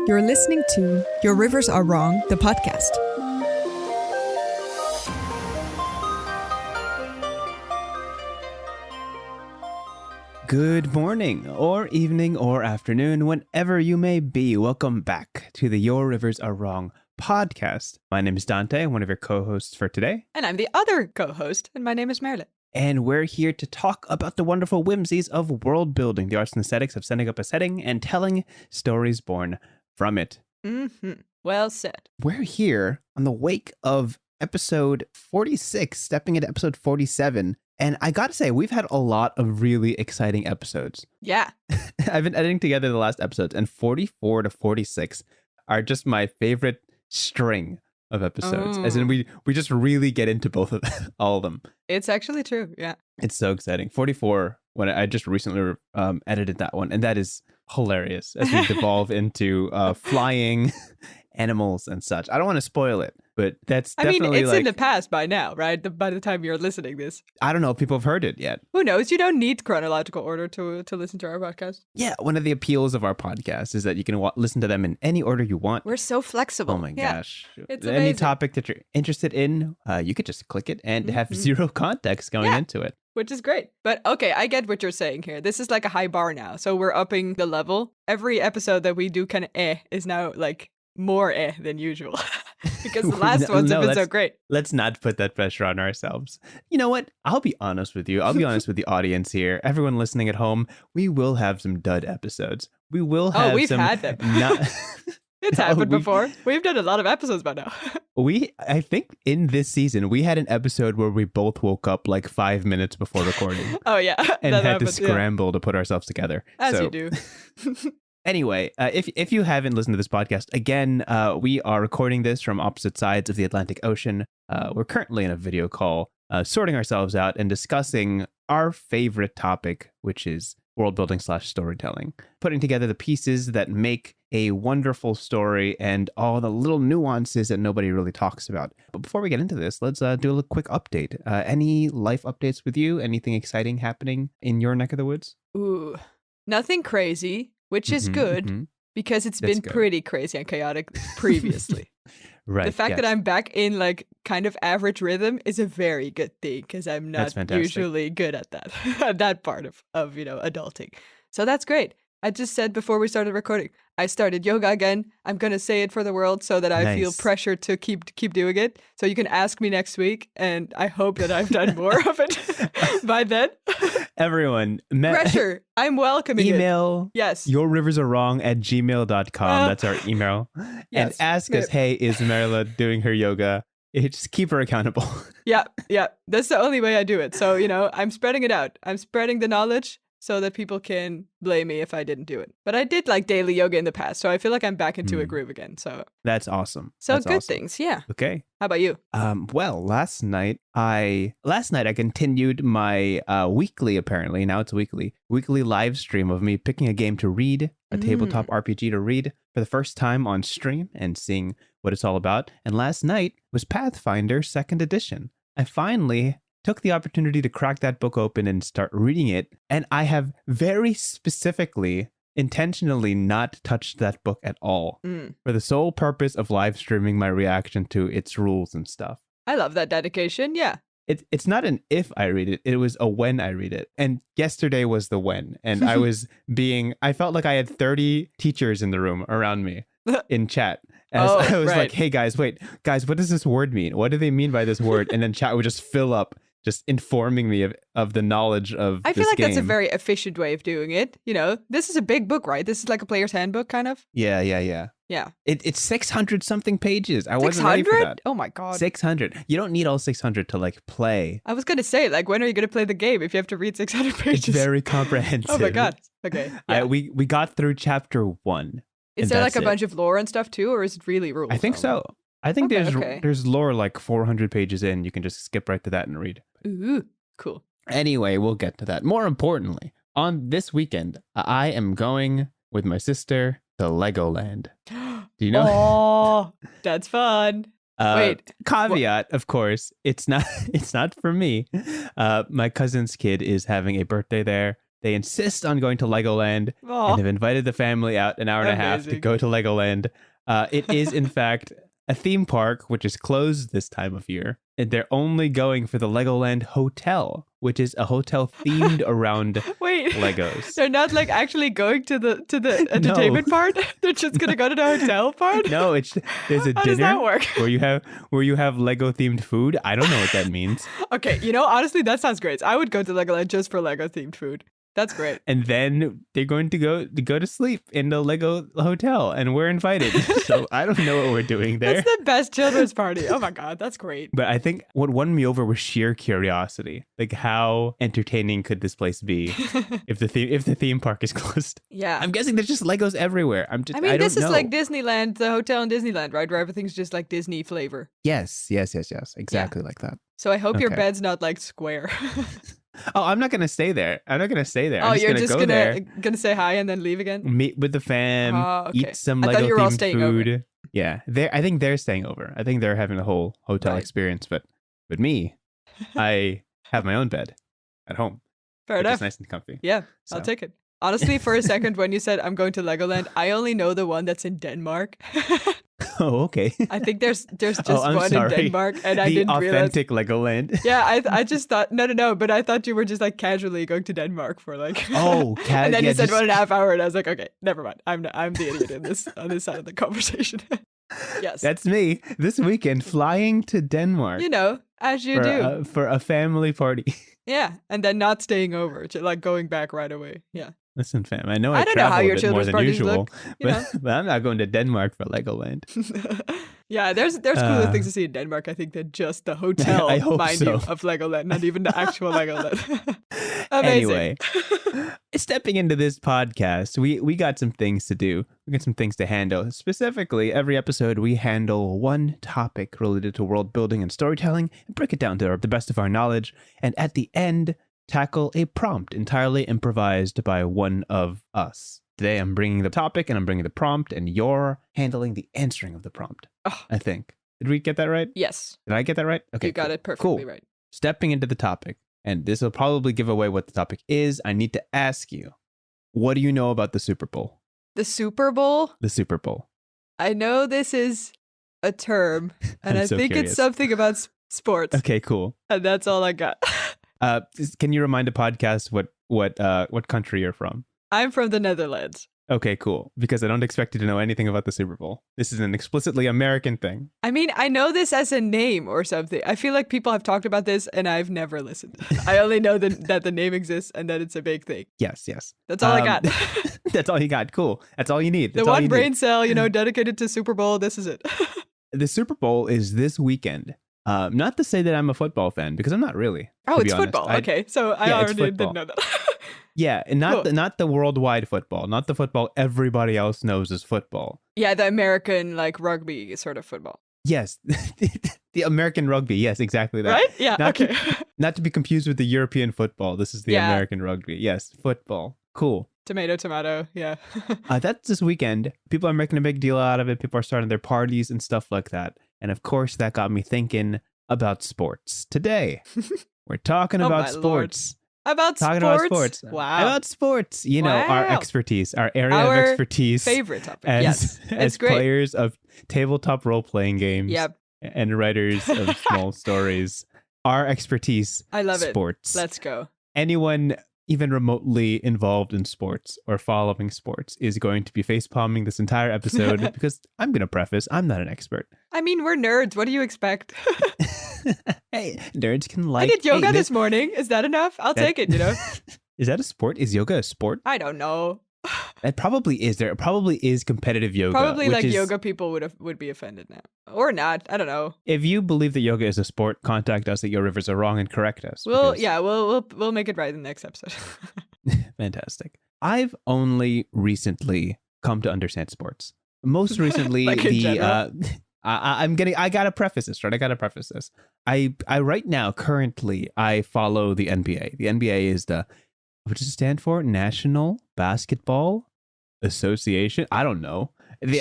You're listening to Your Rivers Are Wrong, the podcast. Good morning, or evening, or afternoon, whenever you may be. Welcome back to the Your Rivers Are Wrong podcast. My name is Dante, one of your co-hosts for today. And I'm the other co-host, and my name is Merle. And we're here to talk about the wonderful whimsies of world building, the arts and aesthetics of setting up a setting and telling stories born from it. Mm-hmm. Well said. We're here on the wake of episode 46, stepping into episode 47. And I gotta say, we've had a lot of really exciting episodes. Yeah. I've been editing together the last episodes, and 44 to 46 are just my favorite string of episodes. As in, we just really get into both of them, all of them. It's actually true, yeah. It's so exciting. 44, when I just recently edited that one, and that is hilarious as we devolve into flying animals and such. I don't want to spoil it, but that's definitely it's in the past by now, right? By the time you're listening this. I don't know if people have heard it yet. Who knows? You don't need chronological order to listen to our podcast. Yeah, one of the appeals of our podcast is that you can listen to them in any order you want. We're so flexible. Oh my gosh. It's any amazing. topic that you're interested in, you could just click it and have zero context going into it. Which is great. But okay, I get what you're saying here. This is like a high bar now. So we're upping the level. Every episode that we do kind of is now like more than usual. Because the last ones have been so great. Let's not put that pressure on ourselves. You know what? I'll be honest with you. I'll be honest with the audience here. Everyone listening at home, we will have some dud episodes. We will have we've had them. It's happened before. We've done a lot of episodes by now. I think in this season, we had an episode where we both woke up like 5 minutes before recording. Oh, yeah. And had to scramble to put ourselves together. As you do. Anyway, if you haven't listened to this podcast, again, we are recording this from opposite sides of the Atlantic Ocean. We're currently in a video call, sorting ourselves out and discussing our favorite topic, which is world building / storytelling, putting together the pieces that make a wonderful story and all the little nuances that nobody really talks about. But before we get into this, let's do a little quick update. Any life updates with you? Anything exciting happening in your neck of the woods? Ooh, nothing crazy, which is good because it's been pretty crazy and chaotic previously. Right. The fact that I'm back in like kind of average rhythm is a very good thing because I'm not usually good at that part of adulting. So that's great. I just said before we started recording, I started yoga again. I'm going to say it for the world so that I feel pressure to keep doing it. So you can ask me next week, and I hope that I've done more of it by then. Everyone, pressure. I'm welcoming email. Yes. yourriversarewrong@gmail.com. That's our email. Yes. And ask us, hey, is Marla doing her yoga? Just keep her accountable. Yeah. That's the only way I do it. So, I'm spreading it out. I'm spreading the knowledge so that people can blame me if I didn't do it. But I did like daily yoga in the past, so I feel like I'm back into a groove again. So that's awesome. So that's good awesome. Things, yeah. Okay. How about you? Well, last night I continued my weekly, apparently now it's weekly live stream of me picking a game to read, a tabletop RPG to read for the first time on stream and seeing what it's all about. And last night was Pathfinder 2nd edition. I finally took the opportunity to crack that book open and start reading it. And I have very specifically, intentionally not touched that book at all for the sole purpose of live streaming my reaction to its rules and stuff. I love that dedication. Yeah. It's not an if I read it. It was a when I read it. And yesterday was the when. And I felt like I had 30 teachers in the room around me in chat. As I was like, hey guys, what does this word mean? What do they mean by this word? And then chat would just fill up, just informing me of the knowledge of I feel like game. That's a very efficient way of doing it. This is a big book, right? This is like a player's handbook, kind of. Yeah. Yeah. It's 600 something pages. I wasn't ready for that. Oh my God. 600. You don't need all 600 to like play. I was going to say, like, when are you going to play the game if you have to read 600 pages? It's very comprehensive. Oh my God. Okay. Yeah. We got through chapter 1. Is there like a bunch of lore and stuff too, or is it really rules? I think so. I think there's lore like 400 pages in. You can just skip right to that and read. Ooh, cool. Anyway, we'll get to that. More importantly, on this weekend, I am going with my sister to Legoland. Do you know? Oh, that's fun. Wait. Caveat, of course, it's not for me. My cousin's kid is having a birthday there. They insist on going to Legoland and have invited the family out an hour and a half to go to Legoland. It is, in fact, a theme park, which is closed this time of year. And they're only going for the Legoland Hotel, which is a hotel themed around Legos. They're not like actually going to the entertainment part? They're just going to go to the hotel part? No, there's a How dinner does that work? where you have Lego themed food. I don't know what that means. Okay, honestly, that sounds great. I would go to Legoland just for Lego themed food. That's great. And then they're going to go to sleep in the Lego hotel, and we're invited. So I don't know what we're doing there. That's the best children's party. Oh my God, that's great. But I think what won me over was sheer curiosity. Like, how entertaining could this place be if the theme park is closed? Yeah. I'm guessing there's just Legos everywhere. I don't this is know. like Disneyland, the hotel in Disneyland, right? Where everything's just like Disney flavor. Yes. Exactly like that. So I hope your bed's not like square. Oh, I'm not gonna stay there. Oh, you're just gonna say hi and then leave again? Meet with the fam, eat some I Lego you were all themed staying food. Over. Yeah, I think they're staying over. I think they're having the whole hotel experience. But me, I have my own bed at home. Fair enough. It's nice and comfy. Yeah, so. I'll take it. Honestly, for a second, when you said I'm going to Legoland, I only know the one that's in Denmark. Oh, okay. I think there's just one in Denmark, and I didn't realize. The authentic Legoland. Yeah, I just thought no, but I thought you were just like casually going to Denmark for like. And then you said 1.5 hours, and I was like, okay, never mind. I'm the idiot on this side of the conversation. Yes, that's me. This weekend, flying to Denmark. As you do for a family party. Yeah, and then not staying over, like going back right away. Yeah. Listen, fam, I know I don't travel know how your a bit more than usual, look, but I'm not going to Denmark for Legoland. Yeah, there's cooler things to see in Denmark, I think, than just the hotel, mind you, of Legoland, not even the actual Legoland. Amazing. Anyway, stepping into this podcast, we got some things to do. We got some things to handle. Specifically, every episode we handle one topic related to world building and storytelling and break it down to the best of our knowledge. And at the end, tackle a prompt entirely improvised by one of us. Today, I'm bringing the topic and I'm bringing the prompt, and you're handling the answering of the prompt. I think. Did we get that right? Yes. Did I get that right? Okay. You got it perfectly right. Stepping into the topic, and this will probably give away what the topic is. I need to ask you, what do you know about the Super Bowl? The Super Bowl? The Super Bowl. I know this is a term, and I think curious. It's something about sports. Okay, cool. And that's all I got. Can you remind the podcast what country you're from? I'm from the Netherlands. Okay, cool. Because I don't expect you to know anything about the Super Bowl. This is an explicitly American thing. I mean, I know this as a name or something. I feel like people have talked about this and I've never listened. I only know that the name exists and that it's a big thing. Yes. That's all I got. That's all you got. Cool. That's all you need. The one brain cell, dedicated to Super Bowl. This is it. The Super Bowl is this weekend. Not to say that I'm a football fan, because I'm not really. Oh, it's football. Okay, so I already didn't know that. Yeah, and not the worldwide football, not the football everybody else knows is football. Yeah, the American like rugby sort of football. Yes, the American rugby. Yes, exactly that. Right? Yeah. Okay. Not to be confused with the European football. This is the American rugby. Yes, football. Cool. Tomato. Yeah. That's this weekend. People are making a big deal out of it. People are starting their parties and stuff like that. And of course, that got me thinking about sports. Today, we're talking about sports. About sports? Wow. About sports. Our expertise, our area of expertise. Favorite topic. As great. Players of tabletop role-playing games. Yep. And writers of small stories. Our expertise. I love sports. Let's go. Anyone even remotely involved in sports or following sports is going to be facepalming this entire episode because I'm going to preface, I'm not an expert. I mean, we're nerds. What do you expect? Hey, nerds can like... I did yoga this morning. Is that enough? I'll take it, Is that a sport? Is yoga a sport? I don't know. It probably is. There probably is competitive yoga. Probably yoga people would be offended now. Or not. I don't know. If you believe that yoga is a sport, contact us at Your Rivers Are Wrong and correct us. We'll make it right in the next episode. Fantastic. I've only recently come to understand sports. Most recently, I gotta preface this, right? I gotta preface this. I right now, currently, I follow the NBA. The NBA is what does it stand for? National Basketball Association? I don't know.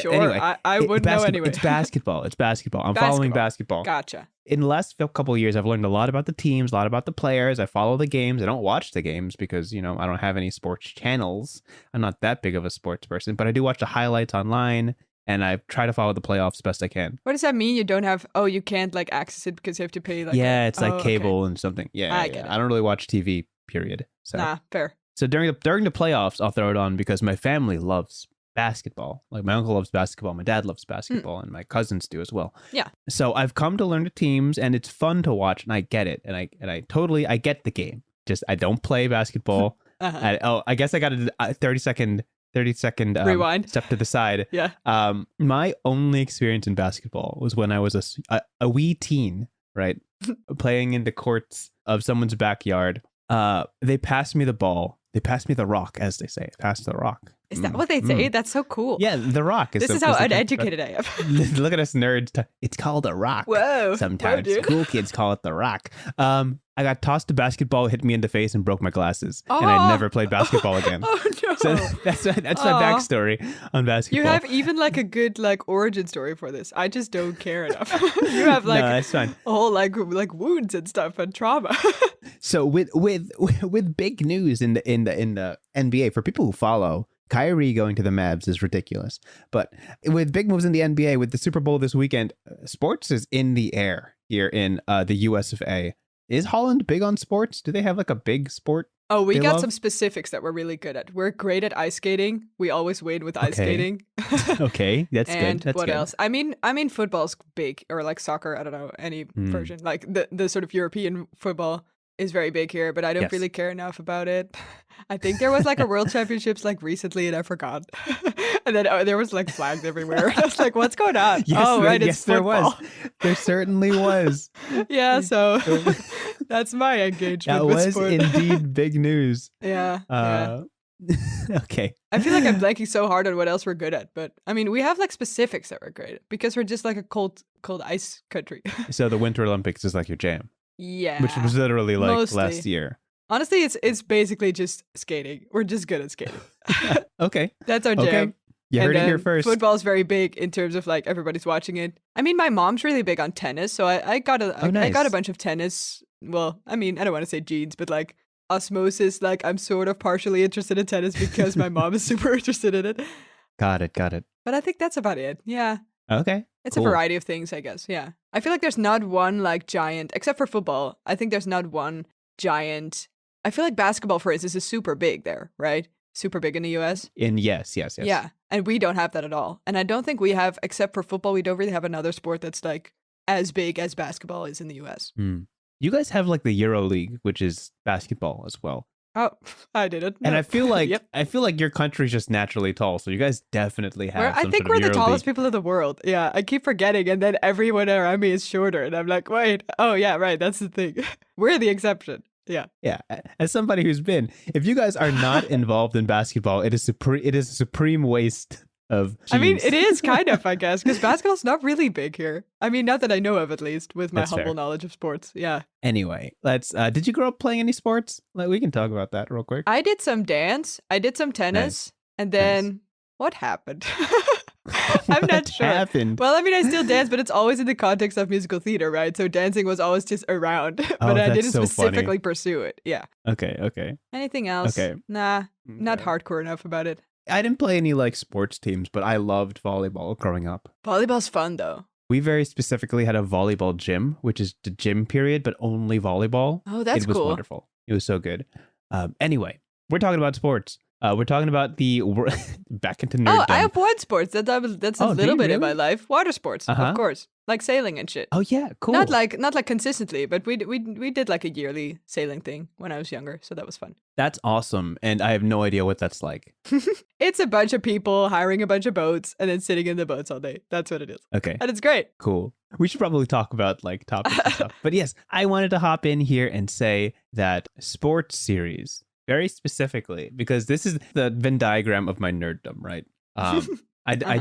Sure, anyway, I wouldn't know anyway. It's basketball. I'm following basketball. Gotcha. In the last couple of years, I've learned a lot about the teams, a lot about the players. I follow the games. I don't watch the games because, I don't have any sports channels. I'm not that big of a sports person, but I do watch the highlights online, and I try to follow the playoffs best I can. What does that mean? You don't have, you can't like access it because you have to pay like... Yeah, it's like cable and something. Yeah, I get it. I don't really watch TV, period. So. Nah, fair. So during the playoffs, I'll throw it on because my family loves basketball. Like my uncle loves basketball, my dad loves basketball, and my cousins do as well. Yeah. So I've come to learn the teams, and it's fun to watch, and I get it, and I totally get the game. Just I don't play basketball. I guess I got a 30-second rewind step to the side. Yeah. My only experience in basketball was when I was a wee teen, right, playing in the courts of someone's backyard. They passed me the ball. They passed me the rock, as they say. Pass the rock. Is that what they say? That's so cool. Yeah, the rock. This is how uneducated I am. Look at us nerds. It's called a rock. Whoa. Sometimes cool kids call it the rock. I got tossed a basketball, hit me in the face, and broke my glasses. And I never played basketball again. Oh, no. So that's my backstory on basketball. You have even like a good like origin story for this. I just don't care enough. You have like no, that's fine. a whole like wounds and stuff and trauma. So with big news in the NBA for people who follow, Kyrie going to the Mavs is ridiculous. But with big moves in the NBA, with the Super Bowl this weekend, sports is in the air here in the US of A. Is Holland big on sports? Do they have like a big sport? Oh, we got some specifics that we're really good at. We're great at ice skating. We always win with ice skating. Okay, that's and good. What else? I mean, football's big, or like soccer. I don't know any version. Like the sort of European football is very big here, but I don't really care enough about it. I think there was like a World Championships like recently, and I forgot. And then there was like flags everywhere. I was like, "What's going on?" It's football. There certainly was. Yeah, so that's my engagement. That with was sport. indeed big news. Yeah. Okay. I feel like I'm blanking so hard on what else we're good at, but I mean, we have like specifics that we're great at because we're just like a cold ice country. So the Winter Olympics is like your jam. Yeah. Which was literally like mostly. last year. Honestly, it's basically just skating. We're just good at skating. Okay. That's our jam. Okay. You heard it here first. Football's very big in terms of like everybody's watching it. I mean, my mom's really big on tennis, so I got a bunch of tennis. Well, I mean, I don't want to say genes, but like osmosis, like I'm sort of partially interested in tennis because my mom is super interested in it. Got it. But I think that's about it. Yeah. Okay. It's a variety of things, I guess. Yeah. I feel like there's not one like giant, except for football. I think there's not one giant. I feel like basketball, for instance, is super big there, right? Super big in the US. Yes. Yeah. And we don't have that at all. And I don't think we have, except for football, we don't really have another sport that's like as big as basketball is in the US. You guys have like the Euro League, which is basketball as well. Oh, I didn't. And I feel like your country's just naturally tall, so you guys definitely have. I think we're the tallest people in the world. Yeah, I keep forgetting, and then everyone around me is shorter, and I'm like, wait, oh yeah, right, that's the thing. We're the exception. Yeah. Yeah. As somebody who's been, if you guys are not involved in basketball, it is a supreme waste of cheese. I mean, it is kind of, I guess, because basketball's not really big here. I mean, not that I know of, at least, with my humble knowledge of sports. Yeah. Anyway, did you grow up playing any sports? We can talk about that real quick. I did some dance. I did some tennis. Nice. And then what happened? I'm not sure. Happened? Well, I mean, I still dance, but it's always in the context of musical theater, right? So dancing was always just around, but I didn't specifically pursue it. Yeah. Okay. Anything else? Okay. Nah, not hardcore enough about it. I didn't play any like sports teams, but I loved volleyball growing up. Volleyball's fun though. We very specifically had a volleyball gym, which is the gym period, but only volleyball. Oh, that's cool. It was wonderful. It was so good. Anyway, we're talking about sports. We're talking about the back into nerddom. Oh, I have one sports. That's a little bit in my life. Water sports, of course, like sailing and shit. Oh yeah, cool. Not like consistently, but we did like a yearly sailing thing when I was younger, so that was fun. That's awesome, and I have no idea what that's like. It's a bunch of people hiring a bunch of boats and then sitting in the boats all day. That's what it is. Okay, and it's great. Cool. We should probably talk about like topics and stuff. But yes, I wanted to hop in here and say that sports series. Very specifically, because this is the Venn diagram of my nerddom, right? I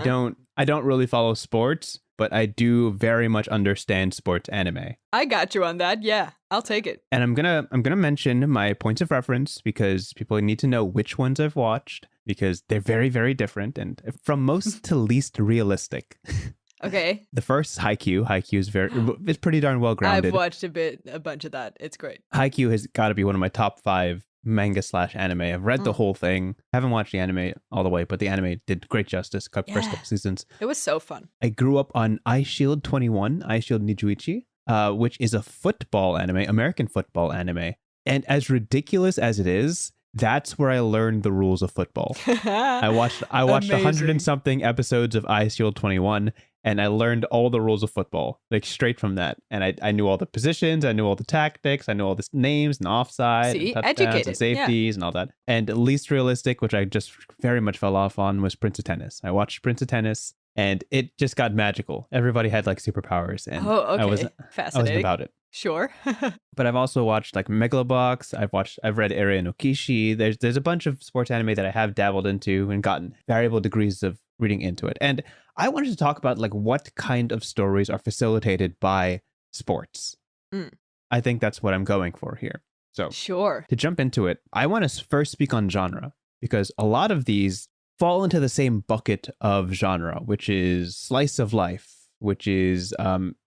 don't really follow sports, but I do very much understand sports anime. I got you on that. Yeah, I'll take it. And I'm gonna mention my points of reference because people need to know which ones I've watched because they're very, very different and from most to least realistic. Okay. The first is Haikyuu. Haikyuu is it's pretty darn well grounded. I've watched a bunch of that. It's great. Haikyuu has got to be one of my top 5 manga/anime. I've read the whole thing. Haven't watched the anime all the way, but the anime did great justice. First couple seasons. It was so fun. I grew up on iShield 21, iShield Nijuichi, which is a football anime, American football anime. And as ridiculous as it is, that's where I learned the rules of football. I watched 100 and something episodes of iShield 21, and I learned all the rules of football, like straight from that. And I knew all the positions, I knew all the tactics, I knew all the names and offside, and touchdowns educated. and safeties and all that. And least realistic, which I just very much fell off on, was Prince of Tennis. I watched Prince of Tennis, and it just got magical. Everybody had like superpowers, and I was about it. Sure. But I've also watched like Megalobox. I've read Area no Kishi. There's a bunch of sports anime that I have dabbled into and gotten variable degrees of reading into it. And I wanted to talk about like what kind of stories are facilitated by sports. I think that's what I'm going for here. So sure. To jump into it, I want to first speak on genre because a lot of these fall into the same bucket of genre, which is slice of life, which is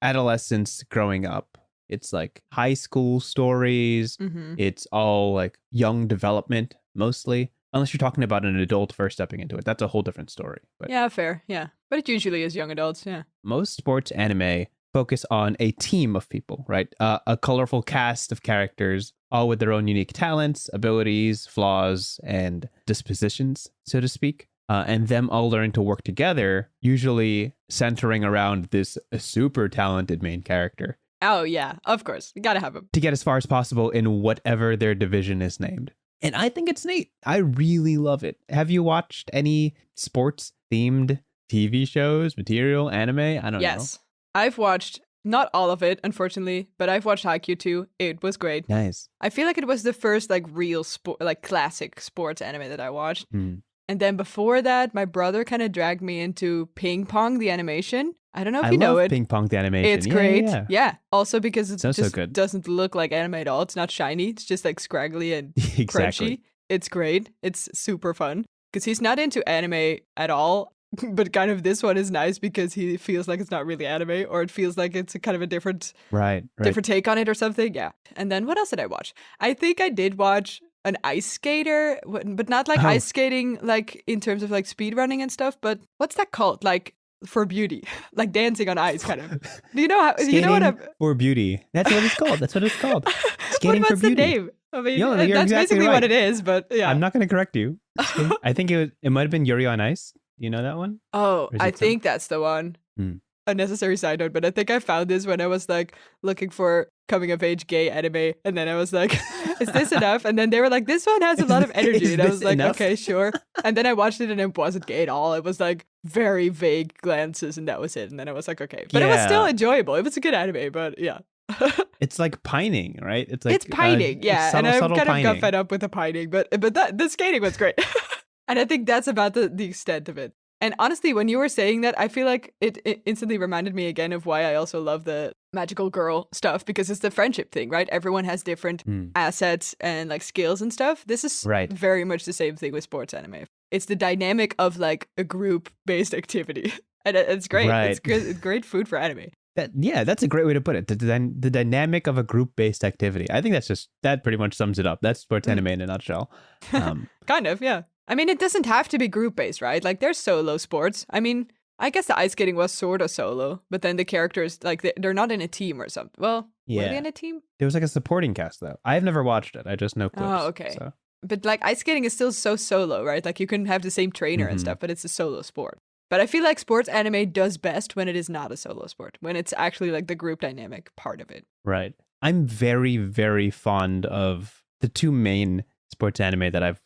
adolescence growing up. It's like high school stories. It's all like young development mostly. Unless you're talking about an adult first stepping into it. That's a whole different story. But yeah, fair. Yeah. But it usually is young adults. Yeah. Most sports anime focus on a team of people, right? A colorful cast of characters, all with their own unique talents, abilities, flaws, and dispositions, so to speak. And them all learning to work together, usually centering around this super talented main character. Oh, yeah, of course. You gotta have him. To get as far as possible in whatever their division is named. And I think it's neat. I really love it. Have you watched any sports-themed TV shows, material, anime? I don't know. Yes. I've watched, not all of it, unfortunately, but I've watched Haikyuu too. It was great. Nice. I feel like it was the first like real classic sports anime that I watched. And then before that, my brother kind of dragged me into Ping Pong, the animation. I don't know if you know it. Ping Pong, the animation. It's great. Yeah. Also because it just good. doesn't look like anime at all. It's not shiny. It's just like scraggly and exactly. crunchy. It's great. It's super fun. Because he's not into anime at all. But kind of this one is nice because he feels like it's not really anime, or it feels like it's a kind of a different take on it or something. Yeah. And then what else did I watch? I think I did watch an ice skater, but not like ice skating like in terms of like speed running and stuff, but what's that called? Like for beauty, like dancing on ice kind of. Do you know how Skating you know what I'm for beauty? That's what it's called. That's what it's called. Skating what's for beauty. The name? I mean, Yo, that's exactly basically right. what it is, but yeah. I'm not going to correct you. I think it might have been Yuri on Ice. Do you know that one? Oh, I think that's the one. A necessary side note, but I think I found this when I was like looking for coming of age gay anime, and then I was like, is this enough? And then they were like, this one has a lot of energy, and I was like, enough? Okay, sure. And then I watched it and it wasn't gay at all. It was like very vague glances, and that was it. And then I was like, okay, but it was still enjoyable. It was a good anime, but yeah. It's like pining, right? It's pining, yeah. Subtle, and I subtle kind pining. of got fed up with the pining, but the skating was great. And I think that's about the extent of it. And honestly, when you were saying that, I feel like it instantly reminded me again of why I also love the magical girl stuff, because it's the friendship thing, right? Everyone has different assets and like skills and stuff. This is very much the same thing with sports anime. It's the dynamic of like a group-based activity. And it's great. Right. It's great food for anime. That's a great way to put it. The dynamic of a group-based activity. I think that pretty much sums it up. That's sports anime in a nutshell. Kind of, yeah. I mean, it doesn't have to be group-based, right? Like, there's solo sports. I mean, I guess the ice skating was sort of solo, but then the characters, like, they're not in a team or something. Well, were they in a team? There was like a supporting cast, though. I've never watched it. I just know clips. Oh, okay. So. But, like, ice skating is still so solo, right? Like, you can have the same trainer and stuff, but it's a solo sport. But I feel like sports anime does best when it is not a solo sport, when it's actually, like, the group dynamic part of it. Right. I'm very, very fond of the two main sports anime that I've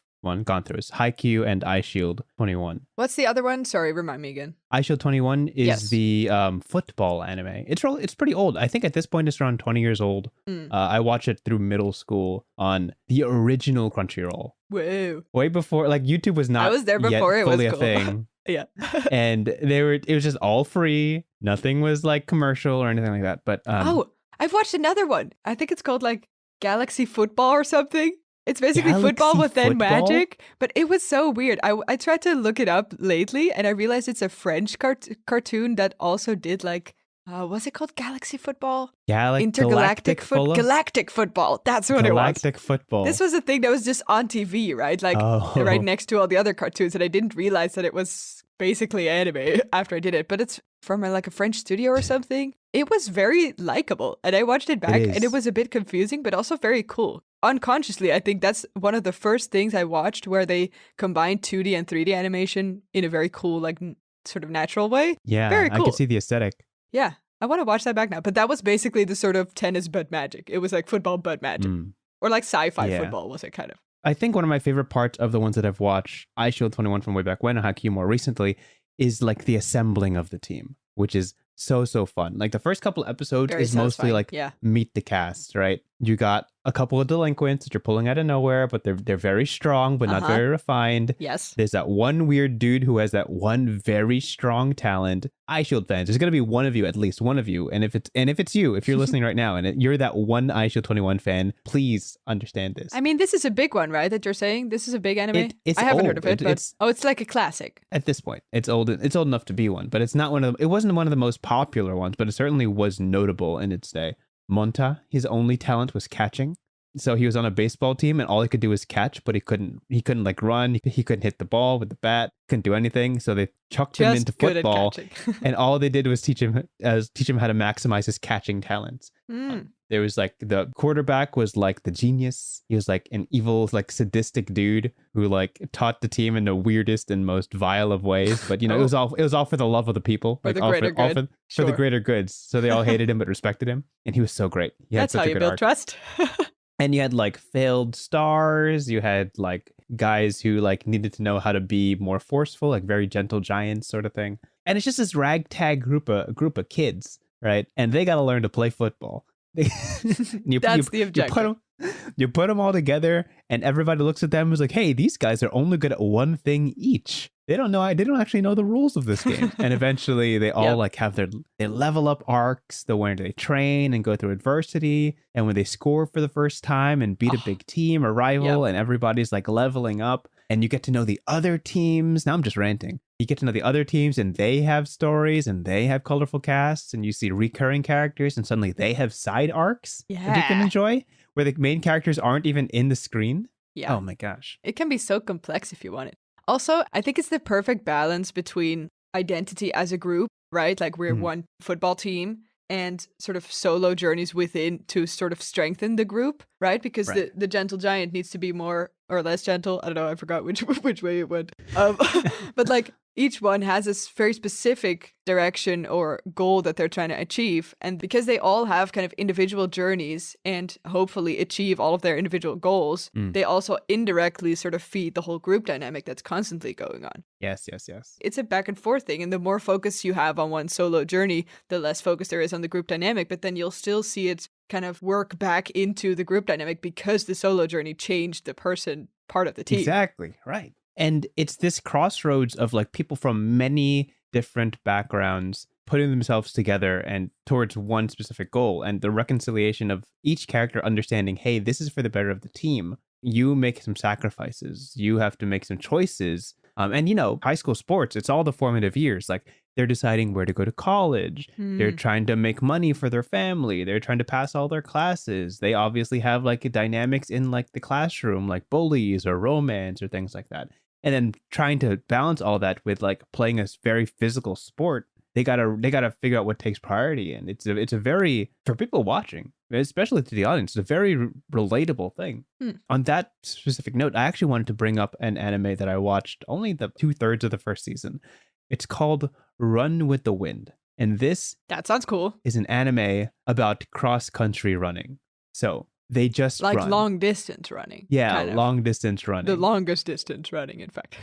gone through is Haikyuu and iShield 21. What's the other one? Sorry, remind me again. iShield 21 is the football anime. It's pretty old. I think at this point it's around 20 years old. I watched it through middle school on the original Crunchyroll. Whoa. Way before, like YouTube was not. I was there before yet it was fully cool. a thing. Yeah. And it was just all free. Nothing was like commercial or anything like that. But I've watched another one. I think it's called like Galaxy Football or something. It's basically football Galaxy with then Football? magic, but it was so weird. I tried to look it up lately, and I realized it's a French cartoon that also did like, what's it called? Galaxy Football? Galactic Football? Galactic Football. That's what it was. Galactic Football. This was a thing that was just on TV, right? Like right next to all the other cartoons, and I didn't realize that it was basically anime after I did it. But it's from like a French studio or something. It was very likable, and I watched it back, and it was a bit confusing, but also very cool. Unconsciously, I think that's one of the first things I watched where they combined 2D and 3D animation in a very cool, like sort of natural way. Yeah, very cool. I can see the aesthetic. Yeah, I want to watch that back now. But that was basically the sort of tennis but magic. It was like football but magic. Or like sci-fi football was it kind of. I think one of my favorite parts of the ones that I've watched, iShield 21 from way back when, and Haikyuu more recently, is like the assembling of the team, which is so fun. Like the first couple episodes very is satisfying. mostly like meet the cast, right? You got a couple of delinquents that you're pulling out of nowhere, but they're very strong, but not very refined. Yes. There's that one weird dude who has that one very strong talent. iShield fans, there's gonna be one of you, at least one of you, and if it's you, if you're listening right now, and you're that one iShield 21 fan, please understand this. I mean, this is a big one, right? That you're saying this is a big anime. It's I haven't old. heard of it, but it's like a classic. At this point, it's old. It's old enough to be one, but it's not one of them. It wasn't one of the most popular ones, but it certainly was notable in its day. Monta, his only talent was catching. So he was on a baseball team and all he could do was catch, but he couldn't like run. He couldn't hit the ball with the bat, couldn't do anything. So they chucked him into football and all they did was teach him how to maximize his catching talents. There was like the quarterback was like the genius. He was like an evil, like sadistic dude who like taught the team in the weirdest and most vile of ways. But you know, it was all for the love of the people, for like the greater good. For the greater goods. So they all hated him but respected him, and he was so great. That's how you build trust. And you had like failed stars. You had like guys who like needed to know how to be more forceful, like very gentle giants sort of thing. And it's just this ragtag group of kids, right? And they got to learn to play football. That's the objective. You put them all together, and everybody looks at them and is like, "Hey, these guys are only good at one thing each. They don't actually know the rules of this game." And eventually, they all like have they level up arcs, the where they train and go through adversity, and when they score for the first time and beat a big team or rival, and everybody's like leveling up, and you get to know the other teams. Now I'm just ranting. You get to know the other teams, and they have stories, and they have colorful casts, and you see recurring characters, and suddenly they have side arcs that you can enjoy, where the main characters aren't even in the screen. Yeah. Oh my gosh. It can be so complex if you want it. Also, I think it's the perfect balance between identity as a group, right? Like we're one football team, and sort of solo journeys within to sort of strengthen the group, right? Because the gentle giant needs to be more or less gentle. I don't know. I forgot which way it went. But like each one has a very specific direction or goal that they're trying to achieve. And because they all have kind of individual journeys and hopefully achieve all of their individual goals, they also indirectly sort of feed the whole group dynamic that's constantly going on. Yes. It's a back and forth thing. And the more focus you have on one solo journey, the less focus there is on the group dynamic. But then you'll still see it kind of work back into the group dynamic because the solo journey changed the person part of the team. Exactly. Right. And it's this crossroads of like people from many different backgrounds putting themselves together and towards one specific goal, and the reconciliation of each character understanding, hey, this is for the better of the team. You make some sacrifices. You have to make some choices. And, you know, high school sports, it's all the formative years. Like they're deciding where to go to college. They're trying to make money for their family. They're trying to pass all their classes. They obviously have like dynamics in like the classroom, like bullies or romance or things like that. And then trying to balance all that with like playing a very physical sport. They gotta figure out what takes priority. And it's a very, for people watching, especially to the audience, it's a very relatable thing. On that specific note, I actually wanted to bring up an anime that I watched only the 2/3 of the first season. It's called Run with the Wind. And that sounds cool. Is an anime about cross-country running. So they just like run. Long distance running. Yeah, kind of. Long distance running. The longest distance running, in fact.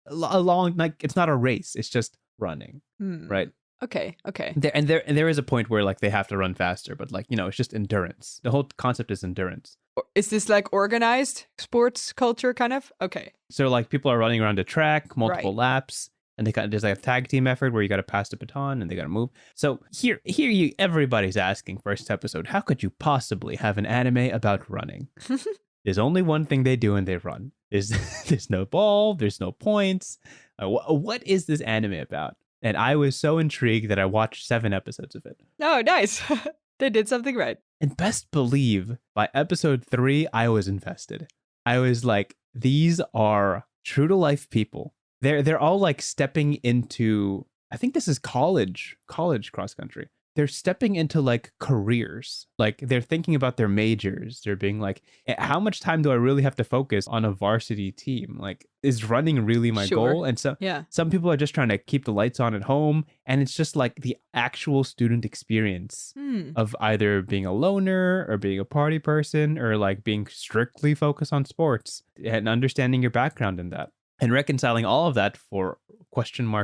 Like it's not a race. It's just running, right? Okay. There is a point where like they have to run faster, but like, you know, it's just endurance. The whole concept is endurance. Is this like organized sports culture kind of? Okay. So like people are running around a track, multiple laps. and there's like a tag team effort where you got to pass the baton and they got to move. So here everybody's asking first episode, how could you possibly have an anime about running? There's only one thing they do and they run. There's no ball, there's no points. What is this anime about? And I was so intrigued that I watched 7 episodes of it. Oh, nice. They did something right. And best believe, by episode 3, I was invested. I was like, these are true to life people. They're all like stepping into, I think this is college cross country. They're stepping into like careers. Like they're thinking about their majors. They're being like, how much time do I really have to focus on a varsity team? Like, is running really my goal? And so some people are just trying to keep the lights on at home. And it's just like the actual student experience of either being a loner or being a party person or like being strictly focused on sports and understanding your background in that. And reconciling all of that for ?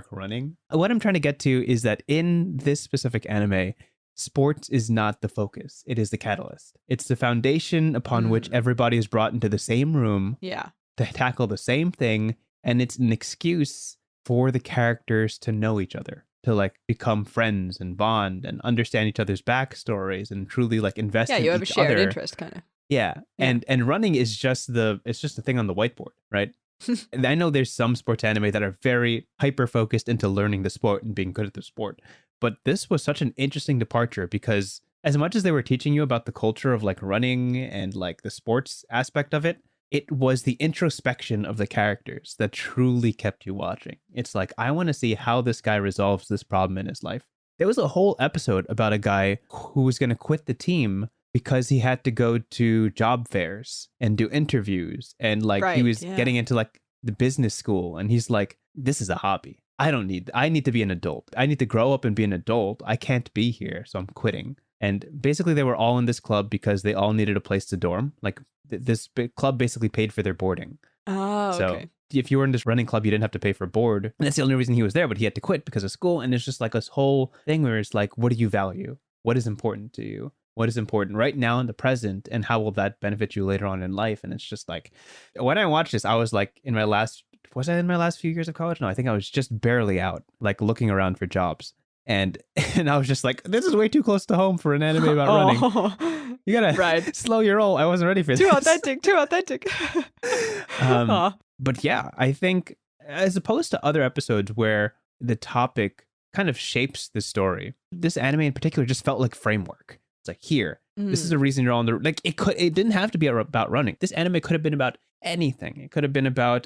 Running. What I'm trying to get to is that in this specific anime, sports is not the focus. It is the catalyst. It's the foundation upon which everybody is brought into the same room to tackle the same thing. And it's an excuse for the characters to know each other, to like become friends and bond and understand each other's backstories and truly like invest in each other. Yeah, you have a shared interest kind of. Yeah. And running is just a thing on the whiteboard, right? And I know there's some sports anime that are very hyper focused into learning the sport and being good at the sport. But this was such an interesting departure because as much as they were teaching you about the culture of like running and like the sports aspect of it, it was the introspection of the characters that truly kept you watching. It's like, I want to see how this guy resolves this problem in his life. There was a whole episode about a guy who was going to quit the team because he had to go to job fairs and do interviews and like he was getting into like the business school and he's like, this is a hobby. I need to be an adult. I need to grow up and be an adult. I can't be here. So I'm quitting. And basically they were all in this club because they all needed a place to dorm. Like this club basically paid for their boarding. Oh, so okay. If you were in this running club, you didn't have to pay for board. And that's the only reason he was there, but he had to quit because of school. And it's just like this whole thing where it's like, what do you value? What is important to you? What is important right now in the present, and how will that benefit you later on in life? And it's just like, when I watched this, I was like was I in my last few years of college? No, I think I was just barely out, like looking around for jobs. And I was just like, this is way too close to home for an anime about running. You gotta slow your roll. I wasn't ready for this. Too authentic. But yeah, I think as opposed to other episodes where the topic kind of shapes the story, this anime in particular just felt like framework. It's like, here, this is the reason you're on the, like, it didn't have to be about running. This anime could have been about anything. It could have been about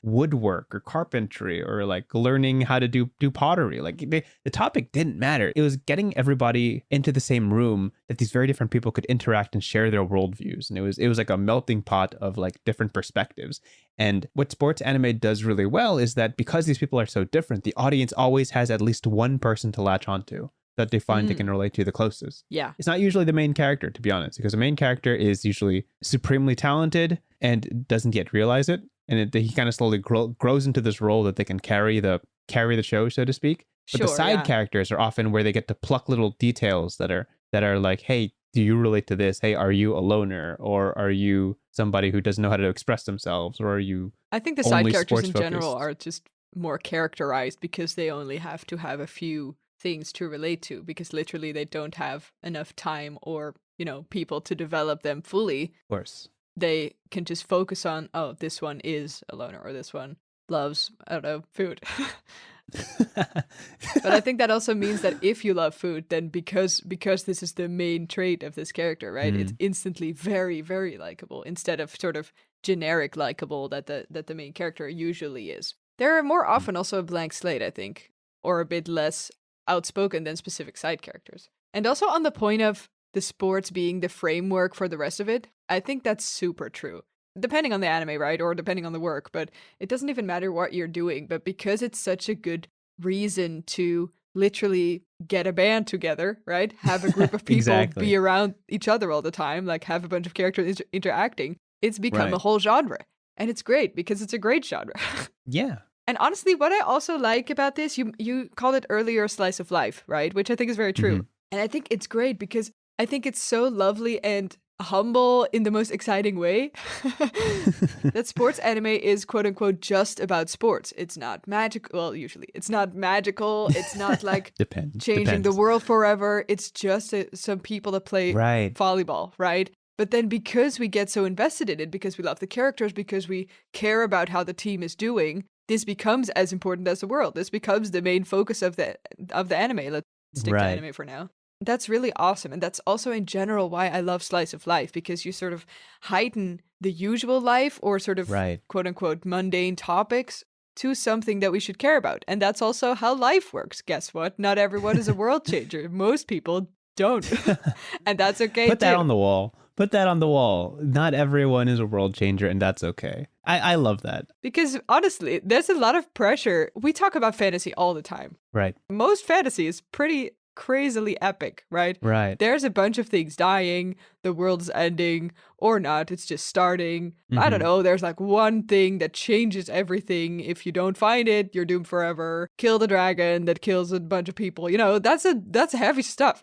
woodwork or carpentry or like learning how to do pottery. Like the topic didn't matter. It was getting everybody into the same room that these very different people could interact and share their worldviews. And it was like a melting pot of like different perspectives. And what sports anime does really well is that because these people are so different, the audience always has at least one person to latch onto that they find they can relate to the closest. Yeah. It's not usually the main character, to be honest, because the main character is usually supremely talented and doesn't yet realize it. And he kind of slowly grows into this role that they can carry the show, so to speak. But the side characters are often where they get to pluck little details that are like, hey, do you relate to this? Hey, are you a loner? Or are you somebody who doesn't know how to express themselves? Or are you I think the side characters in general are just more characterized because they only have to have a few things to relate to, because literally they don't have enough time or, people to develop them fully. Of course. They can just focus on, oh, this one is a loner or this one loves, I don't know, food. But I think that also means that if you love food, then because this is the main trait of this character, right? It's instantly very, very likable instead of sort of generic likable that the main character usually is. They're more often also a blank slate, I think, or a bit less outspoken than specific side characters. And also on the point of the sports being the framework for the rest of it, I think that's super true. Depending on the anime, right? Or depending on the work, but it doesn't even matter what you're doing. But because it's such a good reason to literally get a band together, right? Have a group of people be around each other all the time, like have a bunch of characters interacting. It's become a whole genre. And it's great because it's a great genre. Yeah. And honestly, what I also like about this, you called it earlier slice of life, right? Which I think is very true. And I think it's great because I think it's so lovely and humble in the most exciting way. That sports anime is quote unquote just about sports. It's not magical. Well, usually it's not magical. It's not like changing the world forever. It's just some people that play volleyball, right? But then because we get so invested in it, because we love the characters, because we care about how the team is doing, this becomes as important as the world. This becomes the main focus of the anime. Let's stick to anime for now. That's really awesome. And that's also in general why I love slice of life, because you sort of heighten the usual life or sort of quote unquote mundane topics to something that we should care about. And that's also how life works. Guess what? Not everyone is a world changer. Most people don't. And that's okay. Put that on the wall. Put that on the wall. Not everyone is a world changer, and that's okay. I love that. Because honestly, there's a lot of pressure. We talk about fantasy all the time. Right. Most fantasy is pretty crazily epic, right? Right. There's a bunch of things dying, the world's ending, or not, it's just starting. I don't know, there's like one thing that changes everything. If you don't find it, you're doomed forever. Kill the dragon that kills a bunch of people. You know, that's heavy stuff.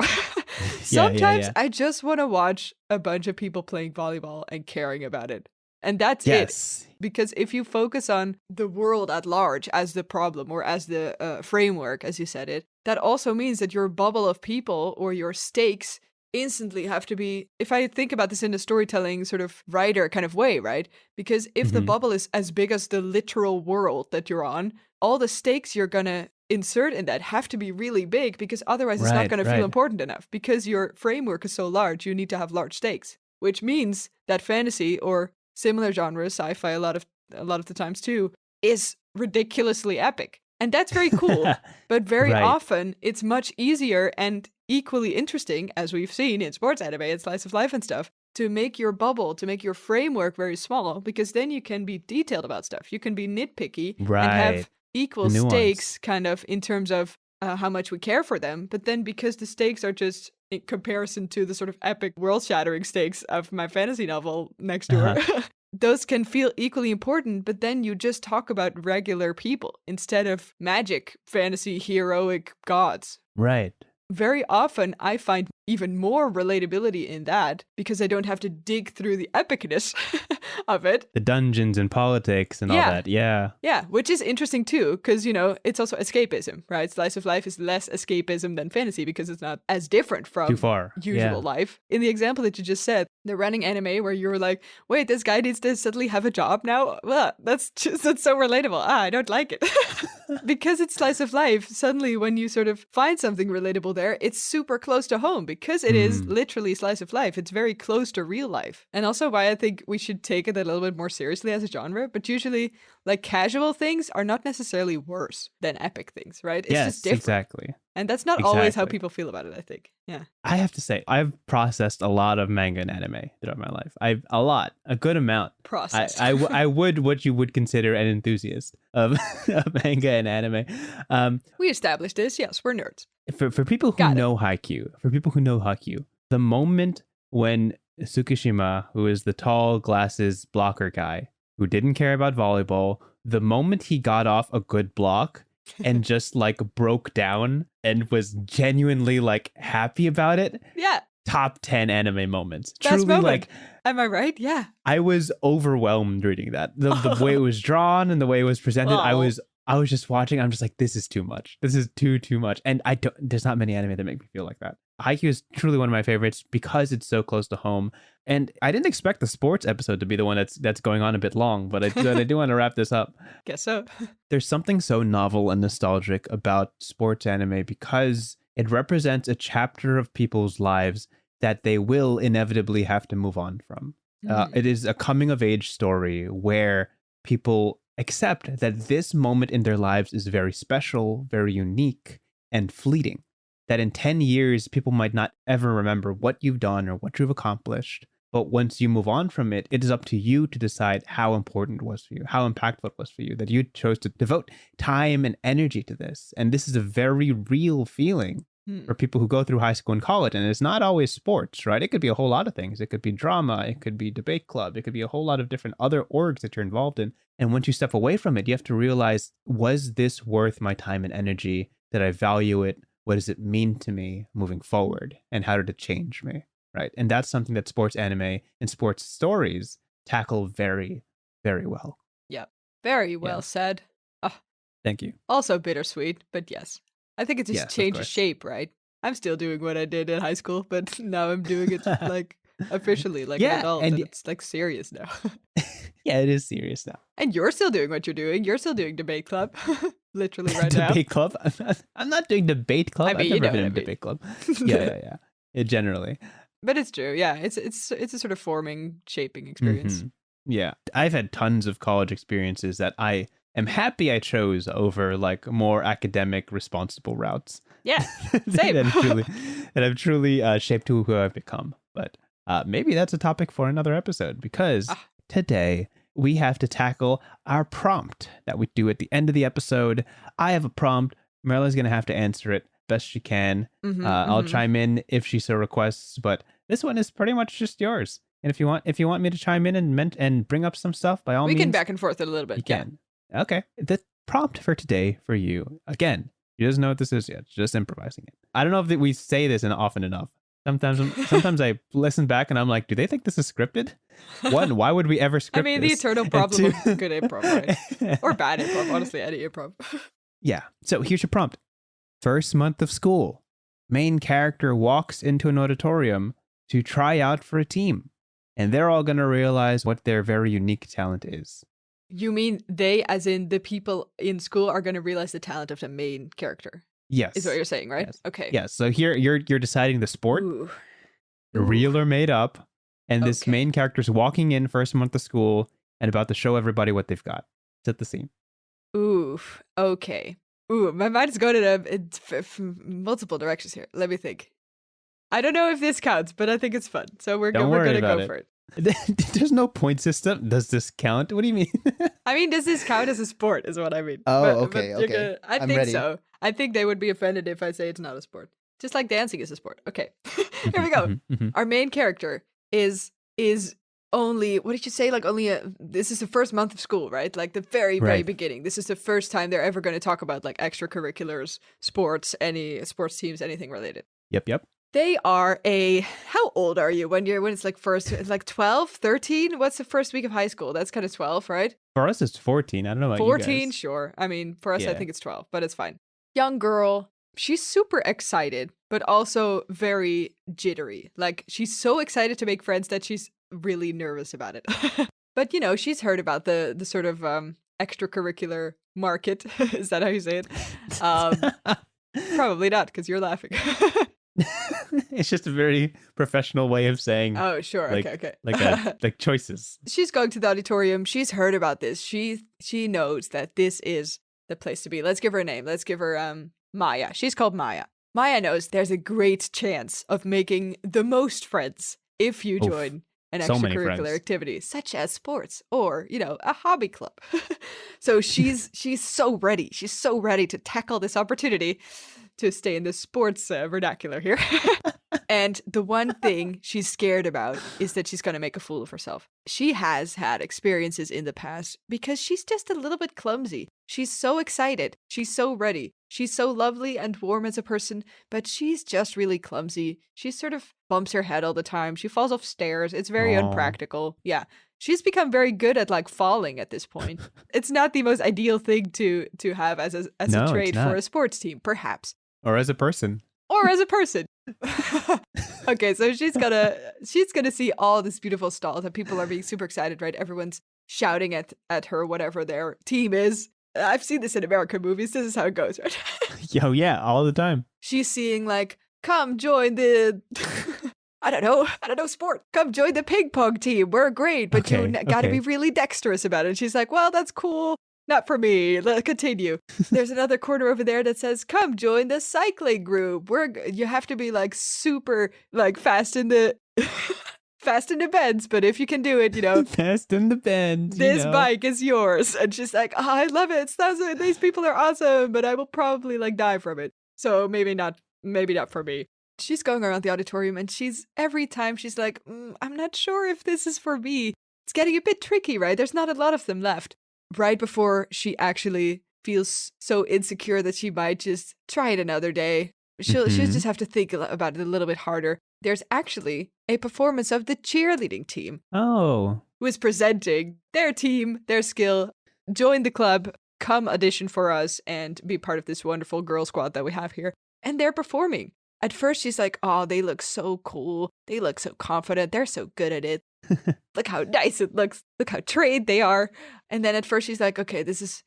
Sometimes I just want to watch a bunch of people playing volleyball and caring about it. And that's it. Because if you focus on the world at large as the problem or as the framework, as you said it, that also means that your bubble of people or your stakes instantly have to be, if I think about this in a storytelling sort of writer kind of way, right? Because if the bubble is as big as the literal world that you're on, all the stakes you're going to insert in that have to be really big, because otherwise it's not going to feel important enough. Because your framework is so large, you need to have large stakes, which means that fantasy or similar genres, sci-fi a lot of the times too, is ridiculously epic. And that's very cool. But very often it's much easier and equally interesting, as we've seen in sports anime and slice of life and stuff, to make your bubble, to make your framework very small, because then you can be detailed about stuff. You can be nitpicky and have equal stakes kind of in terms of how much we care for them. But then because the stakes are just in comparison to the sort of epic world-shattering stakes of my fantasy novel next door, those can feel equally important, but then you just talk about regular people instead of magic, fantasy, heroic gods. Right. Very often I find even more relatability in that because I don't have to dig through the epicness of it. The dungeons and politics and all that. Yeah, which is interesting too, because, you know, it's also escapism, right? Slice of life is less escapism than fantasy because it's not as different from usual life. In the example that you just said, the running anime where you were like, wait, this guy needs to suddenly have a job now? Well, that's so relatable. I don't like it. Because it's slice of life, suddenly when you sort of find something relatable there, it's super close to home because it is literally slice of life. It's very close to real life. And also why I think we should take it a little bit more seriously as a genre, but usually like casual things are not necessarily worse than epic things, right? It's just different. Exactly. And that's not always how people feel about it, I think. Yeah. I have to say, I've processed a lot of manga and anime throughout my life. A good amount. Processed. I would what you would consider an enthusiast of manga and anime. We established this. Yes, we're nerds. For people who know Haikyuu, the moment when Tsukishima, who is the tall glasses blocker guy who didn't care about volleyball, the moment he got off a good block and just like broke down and was genuinely like happy about it. Yeah. Top 10 anime moments. Best Truly moment. Like, am I right? Yeah. I was overwhelmed reading that. The way it was drawn and the way it was presented, I was just watching. I'm just like, this is too much. This is too much. And there's not many anime that make me feel like that. Haikyuu is truly one of my favorites because it's so close to home. And I didn't expect the sports episode to be the one that's going on a bit long, but I do want to wrap this up. Guess so. There's something so novel and nostalgic about sports anime because it represents a chapter of people's lives that they will inevitably have to move on from. It is a coming of age story where people accept that this moment in their lives is very special, very unique, and fleeting. That in 10 years, people might not ever remember what you've done or what you've accomplished. But once you move on from it, it is up to you to decide how important it was for you, how impactful it was for you, that you chose to devote time and energy to this. And this is a very real feeling for people who go through high school and college. And it's not always sports, right? It could be a whole lot of things. It could be drama. It could be debate club. It could be a whole lot of different other orgs that you're involved in. And once you step away from it, you have to realize, was this worth my time and energy? Did I value it? What does it mean to me moving forward? And how did it change me? right? And that's something that sports anime and sports stories tackle very, very well. Yeah, very well said. Thank you. Also bittersweet, but yes. I think it just changes shape, right? I'm still doing what I did in high school, but now I'm doing it like officially, like an adult, and it's like serious now. Yeah, it is serious now. And you're still doing what you're doing. You're still doing debate club, literally right now. Debate club? I'm not doing debate club. I mean, I've never been in debate club. Yeah. Generally. But it's true. Yeah, it's a sort of forming, shaping experience. Yeah, I've had tons of college experiences that I am happy I chose over like more academic, responsible routes. Yeah, same. that have truly shaped who I've become. But maybe that's a topic for another episode, because today we have to tackle our prompt that we do at the end of the episode. I have a prompt. Marilla's going to have to answer it best she can. I'll chime in if she so requests, but this one is pretty much just yours. And if you want me to chime in and bring up some stuff, by all means, we can back and forth it a little bit. You can. Okay. The prompt for today for you, again, she doesn't know what this is yet. She's just improvising it. I don't know if we say this often enough. Sometimes I listen back and I'm like, do they think this is scripted? One, why would we ever script this? The eternal problem of good improv, right? Or bad improv, honestly, any improv. Yeah. So here's your prompt. First month of school. Main character walks into an auditorium to try out for a team. And they're all going to realize what their very unique talent is. You mean they, as in the people in school, are going to realize the talent of the main character? Yes. Is what you're saying, right? Yes. Okay. Yes. So here you're deciding the sport, real or made up. And this main character's walking in first month of school and about to show everybody what they've got. Set the scene. Oof. Okay. Ooh, my mind is going in multiple directions here. Let me think. I don't know if this counts, but I think it's fun. So we're going to go for it. There's no point system. Does this count? What do you mean? I mean, does this count as a sport is what I mean. Okay. I think so. I think they would be offended if I say it's not a sport. Just like dancing is a sport. Okay. Here we go. Our main character is only, what did you say? Like this is the first month of school, right? Like the very beginning. This is the first time they're ever going to talk about like extracurriculars, sports, any sports teams, anything related. Yep. They are how old are you when it's like first, it's like 12, 13? What's the first week of high school? That's kind of 12, right? For us, it's 14. I don't know about 14, you guys. Sure. I mean, for us, I think it's 12, but it's fine. Young girl. She's super excited, but also very jittery. Like she's so excited to make friends that she's really nervous about it. But she's heard about the sort of extracurricular market. Is that how you say it? Probably not, because you're laughing. It's just a very professional way of saying. Oh, sure. Like, okay. Like choices. She's going to the auditorium. She's heard about this. She knows that this is the place to be. Let's give her a name. Let's give her Maya. She's called Maya. Maya knows there's a great chance of making the most friends if you join an extracurricular activity, such as sports or, a hobby club. So she's so ready. She's so ready to tackle this opportunity to stay in the sports vernacular here. And the one thing she's scared about is that she's going to make a fool of herself. She has had experiences in the past because she's just a little bit clumsy. She's so excited. She's so ready. She's so lovely and warm as a person, but she's just really clumsy. She sort of bumps her head all the time. She falls off stairs. It's very unpractical. Yeah. She's become very good at like falling at this point. It's not the most ideal thing to have as a trait for a sports team, perhaps. Or as a person. Okay, so she's gonna see all this beautiful stalls and people are being super excited, right? Everyone's shouting at her, whatever their team is. I've seen this in American movies. This is how it goes, right? Yo, yeah, all the time. She's seeing like, come join the I don't know, sport. Come join the ping pong team. We're great, but you gotta be really dexterous about it. And she's like, well, that's cool. Not for me. Let's continue. There's another corner over there that says, come join the cycling group. You have to be like super like fast in the bends, but if you can do it, fast in the bends. This bike is yours. And she's like, oh, I love it. These people are awesome, but I will probably like die from it. So maybe not for me. She's going around the auditorium and every time she's like, I'm not sure if this is for me. It's getting a bit tricky, right? There's not a lot of them left. Right before she actually feels so insecure that she might just try it another day. she'll just have to think about it a little bit harder. There's actually a performance of the cheerleading team. Oh. Who is presenting their team, their skill. Join the club, come audition for us, and be part of this wonderful girl squad that we have here. And they're performing. At first, she's like, oh, they look so cool. They look so confident. They're so good at it. Look how nice it looks. Look how trained they are. And then at first, she's like, okay, this is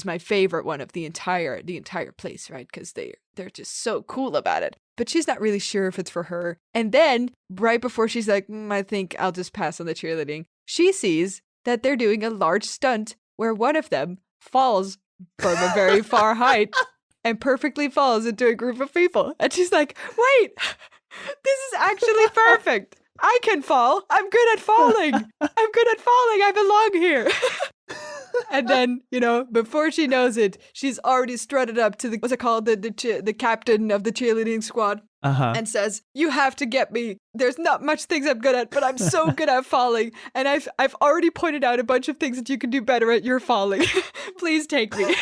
my favorite one of the entire place, right? Because they're just so cool about it. But she's not really sure if it's for her. And then, right before she's like, I think I'll just pass on the cheerleading, she sees that they're doing a large stunt where one of them falls from a very far height and perfectly falls into a group of people. And she's like, wait, this is actually perfect. I can fall. I'm good at falling. I belong here. And then, before she knows it, she's already strutted up to the captain of the cheerleading squad. And says, you have to get me. There's not much things I'm good at, but I'm so good at falling. And I've already pointed out a bunch of things that you can do better at your falling. Please take me.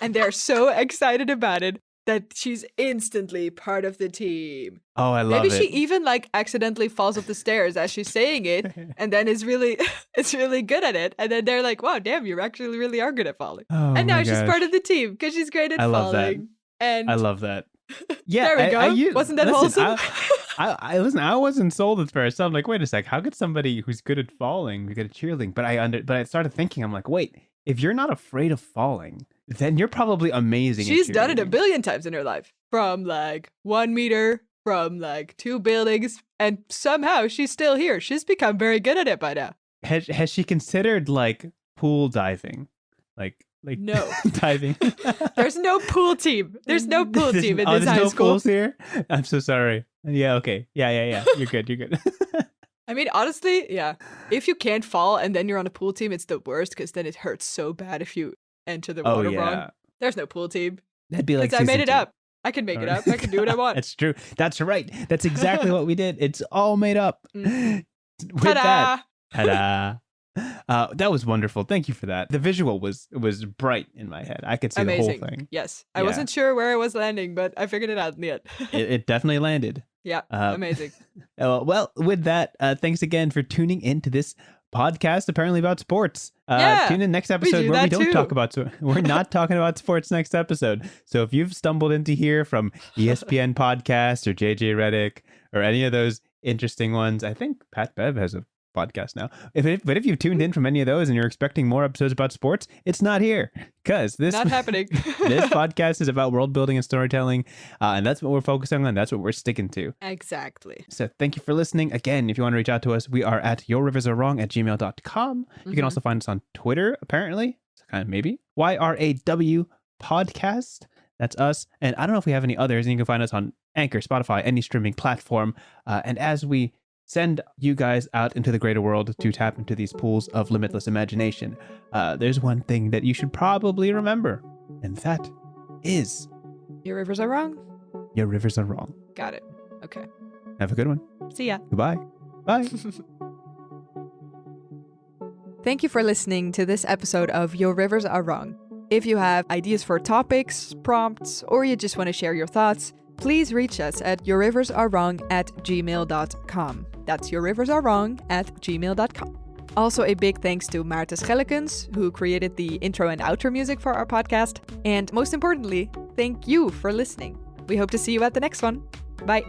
And they're so excited about it that she's instantly part of the team. Oh, I love it. Maybe she even accidentally falls up the stairs as she's saying it, and then is really good at it. And then they're like, wow, damn, you actually really are good at falling. Oh, and now she's part of the team because she's great at falling. Love that. And I love that. Yeah, there we go. Wasn't that wholesome? I wasn't sold at first. So I'm like, wait a sec, how could somebody who's good at falling be good at cheerleading? But I started thinking, I'm like, wait, if you're not afraid of falling, then you're probably amazing. She's done it a billion times in her life, from 1 meter, from 2 buildings, and somehow she's still here. She's become very good at it by now. Has she considered pool diving? No. Diving. There's no pool team. There's no pool team in this high school. There's no pools here? I'm so sorry. Yeah, okay. Yeah. You're good. I mean, honestly, yeah. If you can't fall and then you're on a pool team, it's the worst because then it hurts so bad if you enter the water wrong. There's no pool team. That'd be like I made it up. I can make it up. I can do what I want. That's true. That's right. That's exactly what we did. It's all made up. Mm-hmm. With Ta-da! Ta-da! That was wonderful. Thank you for that. The visual was bright in my head. I could see Amazing. The whole thing. Yes. I wasn't sure where I was landing, but I figured it out in the end. It definitely landed. Yeah. Amazing. Well, with that, thanks again for tuning into this podcast, apparently about sports. Tune in next episode where we don't talk about we're not talking about sports next episode. So if you've stumbled into here from ESPN podcast or JJ Redick or any of those interesting ones, I think Pat Bev has a podcast now. But if you've tuned in from any of those and you're expecting more episodes about sports, it's not here because this not happening. This podcast is about world building and storytelling, and that's what we're focusing on. That's what we're sticking to. Exactly. So thank you for listening. Again, if you want to reach out to us, we are at yourriversarewrong@gmail.com. You can also find us on Twitter, apparently. Maybe. YRAW podcast. That's us. And I don't know if we have any others. And you can find us on Anchor, Spotify, any streaming platform. And as we send you guys out into the greater world to tap into these pools of limitless imagination, there's one thing that you should probably remember, and that is... Your rivers are wrong. Your rivers are wrong. Got it. Okay. Have a good one. See ya. Goodbye. Bye. Thank you for listening to this episode of Your Rivers Are Wrong. If you have ideas for topics, prompts, or you just want to share your thoughts, please reach us at yourriversarewrong@gmail.com. That's yourriversarewrong@gmail.com. Also, a big thanks to Maarten Schellekens, who created the intro and outro music for our podcast. And most importantly, thank you for listening. We hope to see you at the next one. Bye.